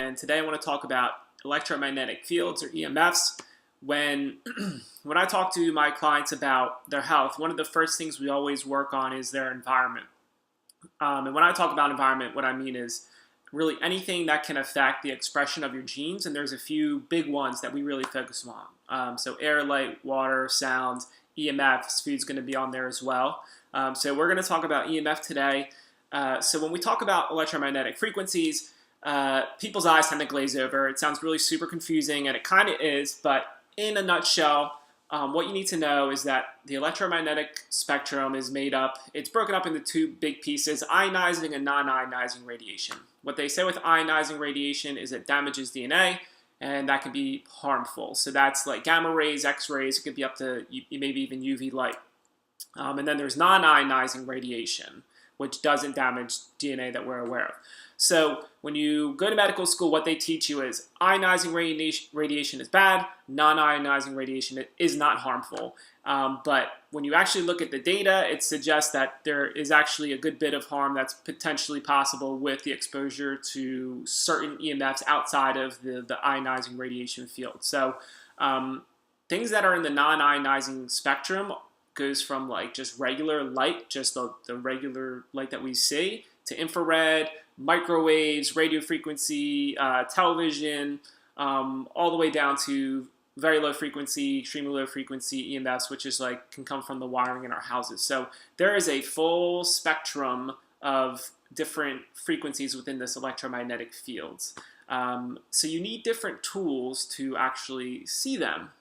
and today I want to talk about electromagnetic fields or EMFs. When when I talk to my clients about their health, one of the first things we always work on is their environment. And when I talk about environment, what I mean is really anything that can affect the expression of your genes, and there's a few big ones that we really focus on. So air, light, water, sound, EMFs, food's going to be on there as well. So we're going to talk about EMF today. So when we talk about electromagnetic frequencies, people's eyes tend to glaze over. It sounds really super confusing, and it kind of is, but in a nutshell, what you need to know is that the electromagnetic spectrum is made up, it's broken up into two big pieces, ionizing and non-ionizing radiation. What they say with ionizing radiation is it damages DNA, and that can be harmful. So that's like gamma rays, X-rays, it could be up to maybe even UV light. And then there's non-ionizing radiation, which doesn't damage DNA that we're aware of. So when you go to medical school, what they teach you is ionizing radiation is bad, non-ionizing radiation is not harmful. But when you actually look at the data, it suggests that there is actually a good bit of harm that's potentially possible with the exposure to certain EMFs outside of the ionizing radiation field. So things that are in the non-ionizing spectrum goes from like just regular light, just the regular light that we see, to infrared, microwaves, radio frequency, television, all the way down to very low frequency, extremely low frequency EMFs, which is like can come from the wiring in our houses. So there is a full spectrum of different frequencies within this electromagnetic fields. So you need different tools to actually see them.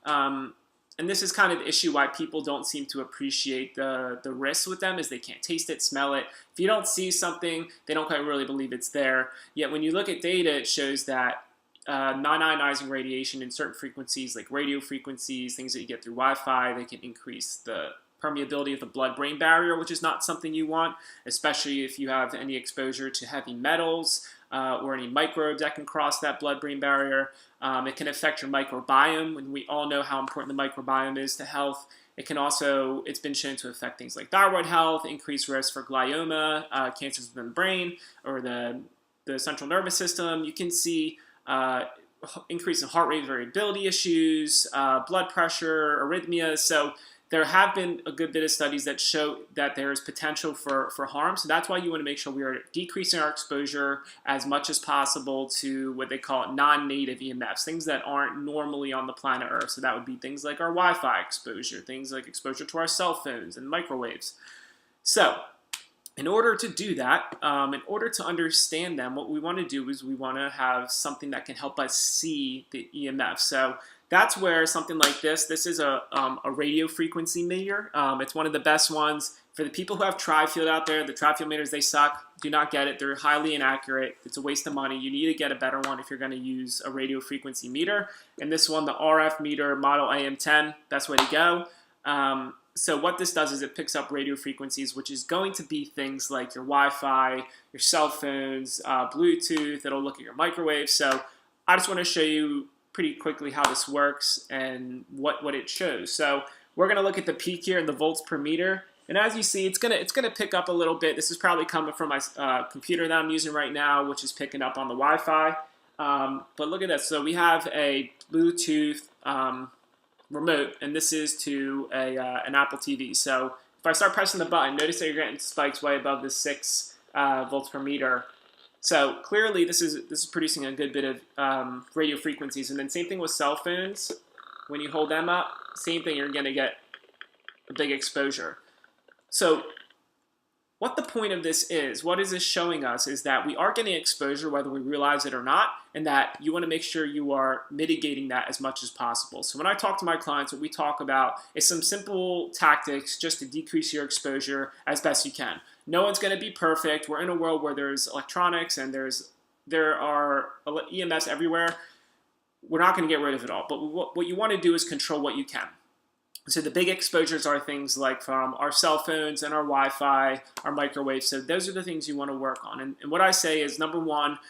And this is kind of the issue why people don't seem to appreciate the risks with them, is they can't taste it, smell it. If you don't see something, they don't quite really believe it's there. Yet when you look at data, it shows that non-ionizing radiation in certain frequencies, like radio frequencies, things that you get through Wi-Fi, they can increase the permeability of the blood-brain barrier, which is not something you want, especially if you have any exposure to heavy metals or any microbes that can cross that blood-brain barrier. It can affect your microbiome, and we all know how important the microbiome is to health. It can also, it's been shown to affect things like thyroid health, increased risk for glioma, cancers within the brain, or the central nervous system. You can see increase in heart rate variability issues, blood pressure, arrhythmias. So there have been a good bit of studies that show that there is potential for harm. So that's why you want to make sure we are decreasing our exposure as much as possible to what they call non-native EMFs, things that aren't normally on the planet Earth. So that would be things like our Wi-Fi exposure, things like exposure to our cell phones and microwaves. So in order to do that, in order to understand them, what we want to do is we want to have something that can help us see the EMF. So that's where something like this is a radio frequency meter. It's one of the best ones. For the people who have tri-field out there, the tri-field meters, they suck. Do not get it. They're highly inaccurate. It's a waste of money. You need to get a better one if you're going to use a radio frequency meter. And this one, the RF meter model AM10, best way to go. So what this does is it picks up radio frequencies, which is going to be things like your Wi-Fi, your cell phones, Bluetooth. It'll look at your microwave. So I just want to show you pretty quickly how this works and what it shows. So we're going to look at the peak here in the volts per meter. And as you see, it's gonna pick up a little bit. This is probably coming from my computer that I'm using right now, which is picking up on the Wi-Fi. But look at this. So we have a Bluetooth remote, and this is to an Apple TV. So if I start pressing the button, notice that you're getting spikes way above the 6 volts per meter. So clearly this is producing a good bit of radio frequencies. And then same thing with cell phones. When you hold them up, same thing, you're going to get a big exposure. So what the point of this is, what is this showing us, is that we are getting exposure whether we realize it or not, and that you want to make sure you are mitigating that as much as possible. So when I talk to my clients, what we talk about is some simple tactics just to decrease your exposure as best you can. No one's going to be perfect. We're in a world where there's electronics and there are EMFs everywhere. We're not going to get rid of it all, but what you want to do is control what you can. So the big exposures are things like from our cell phones and our Wi-Fi, our microwaves. So those are the things you want to work on. And what I say is, number one,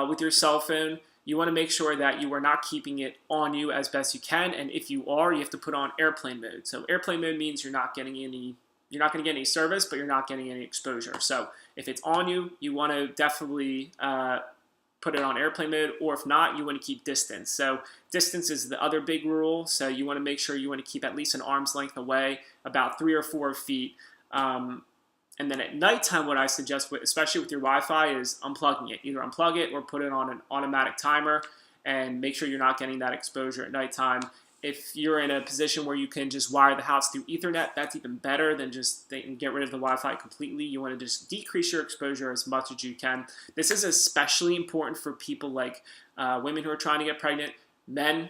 with your cell phone, you want to make sure that you are not keeping it on you as best you can. And if you are, you have to put on airplane mode. So airplane mode means you're not going to get any service, but you're not getting any exposure. So if it's on you, you want to definitely put it on airplane mode, or if not, you want to keep distance. So distance is the other big rule. So you want to make sure you want to keep at least an arm's length away, about 3 or 4 feet. And then at nighttime, what I suggest, especially with your Wi-Fi, is unplugging it. Either unplug it or put it on an automatic timer, and make sure you're not getting that exposure at nighttime. If you're in a position where you can just wire the house through Ethernet, that's even better than just get rid of the Wi-Fi completely. You want to just decrease your exposure as much as you can. This is especially important for people like women who are trying to get pregnant, men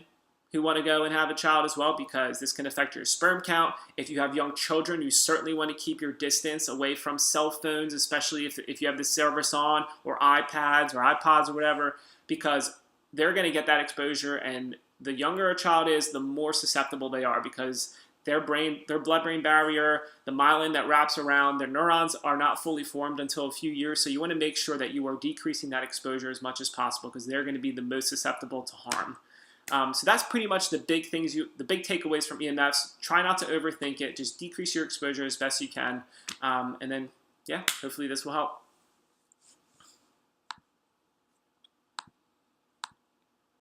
who want to go and have a child as well, because this can affect your sperm count. If you have young children, you certainly want to keep your distance away from cell phones, especially if you have the service on, or iPads or iPods or whatever, because they're going to get that exposure, and the younger a child is, the more susceptible they are, because their blood-brain barrier, the myelin that wraps around their neurons, are not fully formed until a few years. So you want to make sure that you are decreasing that exposure as much as possible, because they're going to be the most susceptible to harm. So that's pretty much the big things, the big takeaways from EMFs. Try not to overthink it. Just decrease your exposure as best you can. And then, yeah, hopefully this will help.